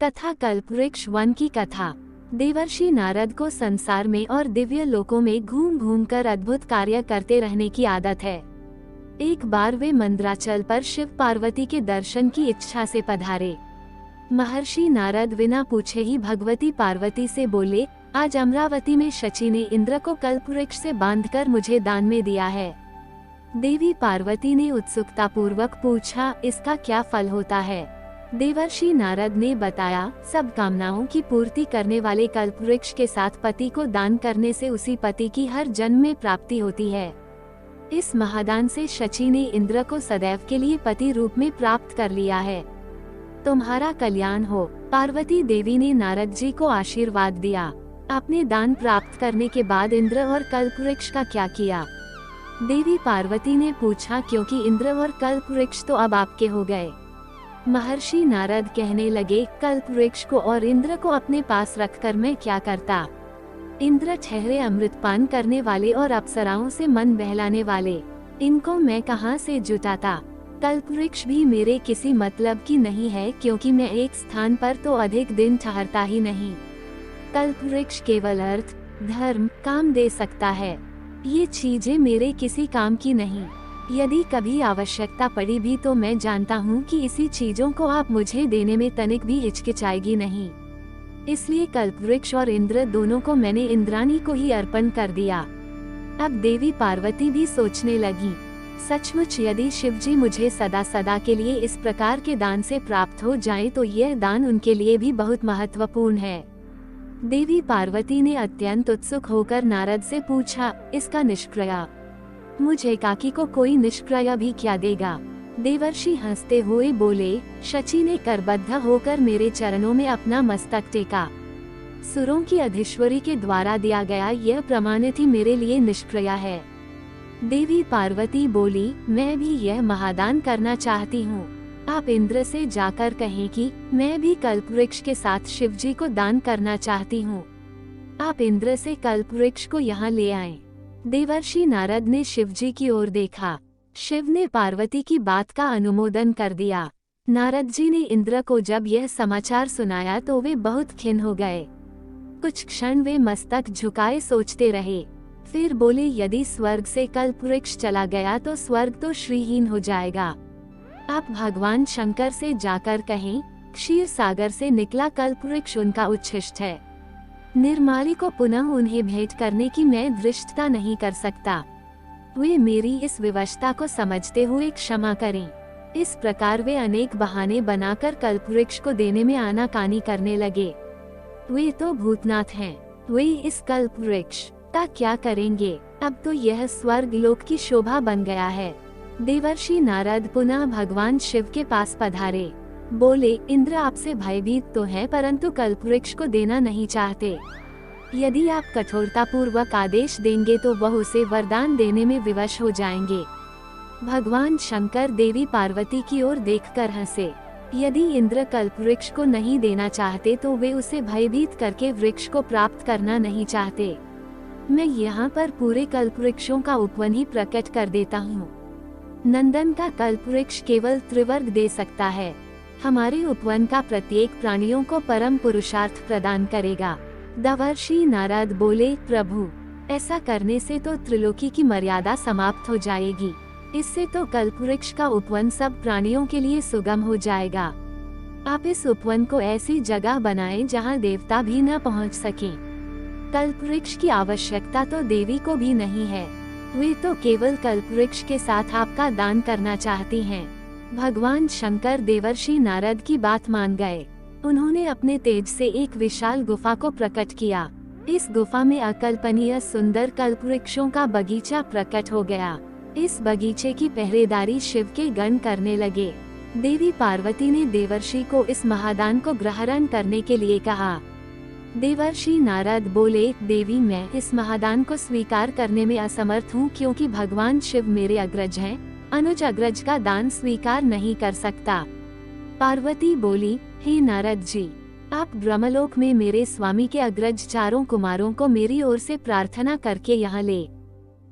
तथा कल्पवृक्ष वन की कथा। देवर्षि नारद को संसार में और दिव्य लोकों में घूम घूम कर अद्भुत कार्य करते रहने की आदत है। एक बार वे मंदराचल पर शिव पार्वती के दर्शन की इच्छा से पधारे। महर्षि नारद बिना पूछे ही भगवती पार्वती से बोले, आज अमरावती में शची ने इंद्र को कल्पवृक्ष से बांधकर मुझे दान में दिया है। देवी पार्वती ने उत्सुकता पूर्वक पूछा, इसका क्या फल होता है? देवर्षि नारद ने बताया, सब कामनाओं की पूर्ति करने वाले कल्पवृक्ष के साथ पति को दान करने से उसी पति की हर जन्म में प्राप्ति होती है। इस महादान से शची ने इंद्र को सदैव के लिए पति रूप में प्राप्त कर लिया है। तुम्हारा कल्याण हो। पार्वती देवी ने नारद जी को आशीर्वाद दिया। आपने दान प्राप्त करने के बाद इंद्र और कल्पवृक्ष का क्या किया? देवी पार्वती ने पूछा, क्योंकि इंद्र और कल्पवृक्ष तो अब आपके हो गए। महर्षि नारद कहने लगे, कल्पवृक्ष को और इंद्र को अपने पास रखकर मैं क्या करता? इंद्र ठहरे अमृतपान करने वाले और अप्सराओं से मन बहलाने वाले, इनको मैं कहाँ से जुटाता? कल्पवृक्ष भी मेरे किसी मतलब की नहीं है, क्योंकि मैं एक स्थान पर तो अधिक दिन ठहरता ही नहीं। कल्पवृक्ष केवल अर्थ, धर्म, काम दे सकता है। ये चीजें मेरे किसी काम की नहीं। यदि कभी आवश्यकता पड़ी भी तो मैं जानता हूँ कि इसी चीजों को आप मुझे देने में तनिक भी हिचकिचाएगी नहीं। इसलिए कल्पवृक्ष और इंद्र दोनों को मैंने इंद्राणी को ही अर्पण कर दिया। अब देवी पार्वती भी सोचने लगी, सचमुच यदि शिवजी मुझे सदा सदा के लिए इस प्रकार के दान से प्राप्त हो जाए तो यह दान उनके लिए भी बहुत महत्वपूर्ण है। देवी पार्वती ने अत्यंत उत्सुक होकर नारद से पूछा, इसका निष्क्रिया? मुझे एकाकी को कोई निष्क्रिया भी क्या देगा? देवर्षि हंसते हुए बोले, शची ने करबद्ध होकर मेरे चरणों में अपना मस्तक टेका। सुरों की अधीश्वरी के द्वारा दिया गया यह प्रमाणित ही मेरे लिए निष्क्रिया है। देवी पार्वती बोली, मैं भी यह महादान करना चाहती हूँ। आप इंद्र से जाकर कहें कि मैं भी कल्पवृक्ष के साथ शिवजी को दान करना चाहती हूँ। आप इंद्र से कल्पवृक्ष को यहाँ ले आएं। देवर्षि नारद ने शिवजी की ओर देखा। शिव ने पार्वती की बात का अनुमोदन कर दिया। नारद जी ने इंद्र को जब यह समाचार सुनाया तो वे बहुत खिन्न हो गए। कुछ क्षण वे मस्तक झुकाए सोचते रहे, फिर बोले, यदि स्वर्ग से कल्पवृक्ष चला गया तो स्वर्ग तो श्रीहीन हो जाएगा। आप भगवान शंकर से जाकर कहें, क्षीर सागर से निकला कल्पवृक्ष उनका उच्छिष्ट है। निर्माली को पुनः उन्हें भेंट करने की मैं धृष्टता नहीं कर सकता। वे मेरी इस विवशता को समझते हुए क्षमा करें। इस प्रकार वे अनेक बहाने बनाकर कल्पवृक्ष को देने में आनाकानी करने लगे। वे तो भूतनाथ हैं, वे इस कल्पवृक्ष का क्या करेंगे? अब तो यह स्वर्ग लोक की शोभा बन गया है। देवर्षि नारद पुनः भगवान शिव के पास पधारे। बोले, इंद्र आपसे भयभीत तो है, परंतु कल्पवृक्ष को देना नहीं चाहते। यदि आप कठोरता पूर्वक आदेश देंगे तो वह उसे वरदान देने में विवश हो जाएंगे। भगवान शंकर देवी पार्वती की ओर देखकर हंसे। यदि इंद्र कल्पवृक्ष को नहीं देना चाहते तो वे उसे भयभीत करके वृक्ष को प्राप्त करना नहीं चाहते। मैं यहाँ पर पूरे कल्पवृक्षों का उपवन ही प्रकट कर देता हूँ। नंदन का कल्पवृक्ष केवल त्रिवर्ग दे सकता है। हमारे उपवन का प्रत्येक प्राणियों को परम पुरुषार्थ प्रदान करेगा। देवर्षि नारद बोले, प्रभु, ऐसा करने से तो त्रिलोकी की मर्यादा समाप्त हो जाएगी। इससे तो कल्पवृक्ष का उपवन सब प्राणियों के लिए सुगम हो जाएगा। आप इस उपवन को ऐसी जगह बनाएं जहां देवता भी न पहुंच सकें। कल्पवृक्ष की आवश्यकता तो देवी को भी नहीं है, वे तो केवल कल्पवृक्ष के साथ आपका दान करना चाहती हैं। भगवान शंकर देवर्षि नारद की बात मान गए। उन्होंने अपने तेज से एक विशाल गुफा को प्रकट किया। इस गुफा में अकल्पनीय सुंदर कल्पवृक्षों का बगीचा प्रकट हो गया। इस बगीचे की पहरेदारी शिव के गण करने लगे। देवी पार्वती ने देवर्षि को इस महादान को ग्रहण करने के लिए कहा। देवर्षि नारद बोले, देवी, मैं इस महादान को स्वीकार करने में असमर्थ हूँ, क्योंकि भगवान शिव मेरे अग्रज हैं। अनुज अग्रज का दान स्वीकार नहीं कर सकता। पार्वती बोली, हे नारद जी, आप ब्रह्मलोक में मेरे स्वामी के अग्रज चारों कुमारों को मेरी ओर से प्रार्थना करके यहाँ ले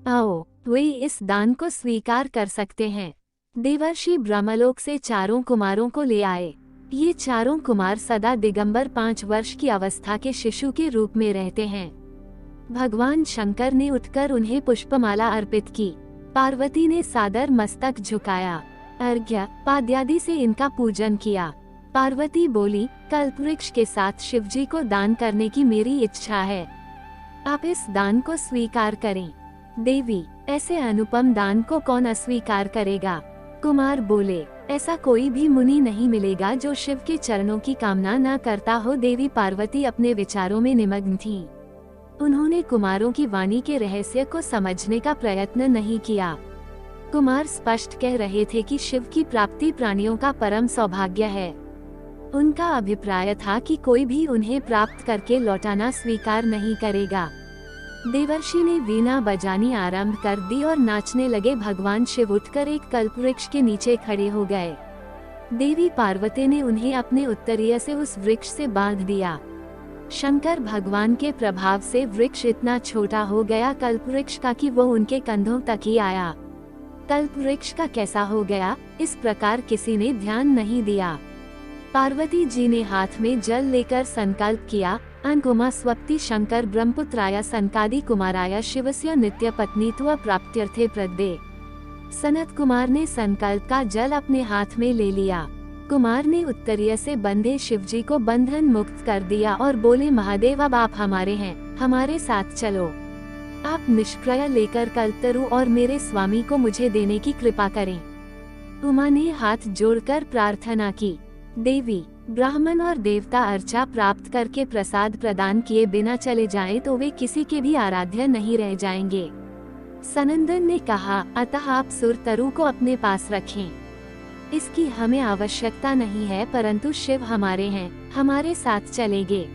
आओ, वे इस दान को स्वीकार कर सकते हैं। देवर्षि ब्रह्मलोक से चारों कुमारों को ले आए। ये चारों कुमार सदा दिगंबर 5 वर्ष की अवस्था के शिशु के रूप में रहते हैं। भगवान शंकर ने उठकर उन्हें पुष्पमाला अर्पित की। पार्वती ने सादर मस्तक झुकाया, अर्घ्य पाद्यादि से इनका पूजन किया। पार्वती बोली, कल्पवृक्ष के साथ शिवजी को दान करने की मेरी इच्छा है, आप इस दान को स्वीकार करें। देवी, ऐसे अनुपम दान को कौन अस्वीकार करेगा? कुमार बोले, ऐसा कोई भी मुनि नहीं मिलेगा जो शिव के चरणों की कामना न करता हो। देवी पार्वती अपने विचारों में निमग्न थीं। उन्होंने कुमारों की वाणी के रहस्य को समझने का प्रयत्न नहीं किया। कुमार स्पष्ट कह रहे थे कि शिव की प्राप्ति प्राणियों का परम सौभाग्य है। उनका अभिप्राय था कि कोई भी उन्हें प्राप्त करके लौटाना स्वीकार नहीं करेगा। देवर्षि ने वीणा बजानी आरंभ कर दी और नाचने लगे। भगवान शिव उठकर एक कल्पवृक्ष के नीचे खड़े हो गए। देवी पार्वती ने उन्हें अपने उत्तरीय से उस वृक्ष से बांध दिया। शंकर भगवान के प्रभाव से वृक्ष इतना छोटा हो गया कल्पवृक्ष का कि वो उनके कंधों तक ही आया। कल्पवृक्ष का कैसा हो गया, इस प्रकार किसी ने ध्यान नहीं दिया। पार्वती जी ने हाथ में जल लेकर संकल्प किया, अनकुमा स्वप्ति शंकर ब्रह्मपुत्राय सनकादि कुमाराय शिवस्य नित्य पत्नीत्व प्राप्त्यर्थे प्रदे। सनत कुमार ने संकल्प का जल अपने हाथ में ले लिया। कुमार ने उत्तरीय से बंधे शिवजी को बंधन मुक्त कर दिया और बोले, महादेव अब आप हमारे हैं, हमारे साथ चलो। आप निष्क्रिय लेकर कल्पतरु और मेरे स्वामी को मुझे देने की कृपा करें। उमा ने हाथ जोड़कर प्रार्थना की, देवी, ब्राह्मण और देवता अर्चा प्राप्त करके प्रसाद प्रदान किए बिना चले जाएं तो वे किसी के भी आराध्य नहीं रह जाएंगे। सनंदन ने कहा, अतः आप सुर तरु को अपने पास रखें। इसकी हमें आवश्यकता नहीं है, परंतु शिव हमारे हैं, हमारे साथ चलेंगे।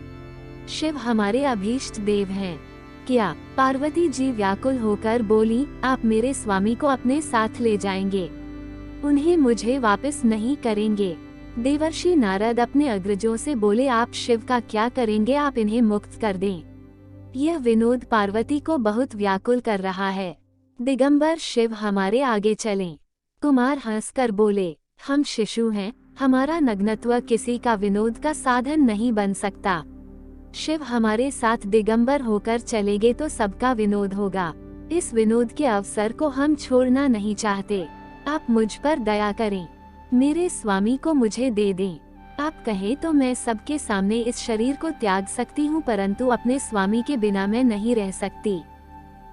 शिव हमारे अभीष्ट देव हैं। क्या? पार्वती जी व्याकुल होकर बोली, आप मेरे स्वामी को अपने साथ ले जाएंगे, उन्हें मुझे वापस नहीं करेंगे। देवर्षि नारद अपने अग्रजों से बोले, आप शिव का क्या करेंगे, आप इन्हें मुक्त कर दें। यह विनोद पार्वती को बहुत व्याकुल कर रहा है। दिगंबर शिव हमारे आगे चलें। कुमार हंसकर बोले, हम शिशु हैं, हमारा नग्नत्व किसी का विनोद का साधन नहीं बन सकता। शिव हमारे साथ दिगंबर होकर चलेंगे तो सबका विनोद होगा। इस विनोद के अवसर को हम छोड़ना नहीं चाहते। आप मुझ पर दया करें, मेरे स्वामी को मुझे दे दें। आप कहें तो मैं सबके सामने इस शरीर को त्याग सकती हूँ, परंतु अपने स्वामी के बिना मैं नहीं रह सकती।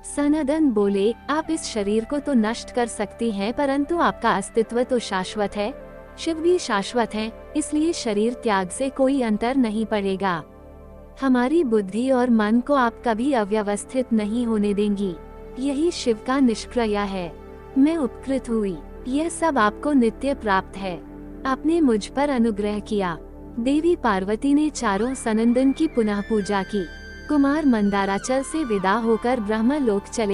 सनदन बोले, आप इस शरीर को तो नष्ट कर सकती हैं, परंतु आपका अस्तित्व तो शाश्वत है। शिव भी शाश्वत है, इसलिए शरीर त्याग से कोई अंतर नहीं पड़ेगा। हमारी बुद्धि और मन को आप कभी अव्यवस्थित नहीं होने देंगी। यही शिव का निष्क्रिय है। मैं उपकृत हुई, यह सब आपको नित्य प्राप्त है। आपने मुझ पर अनुग्रह किया। देवी पार्वती ने चारों सनंदन की पुनः पूजा की। कुमार मंदाराचल से विदा होकर ब्रह्मलोक चले।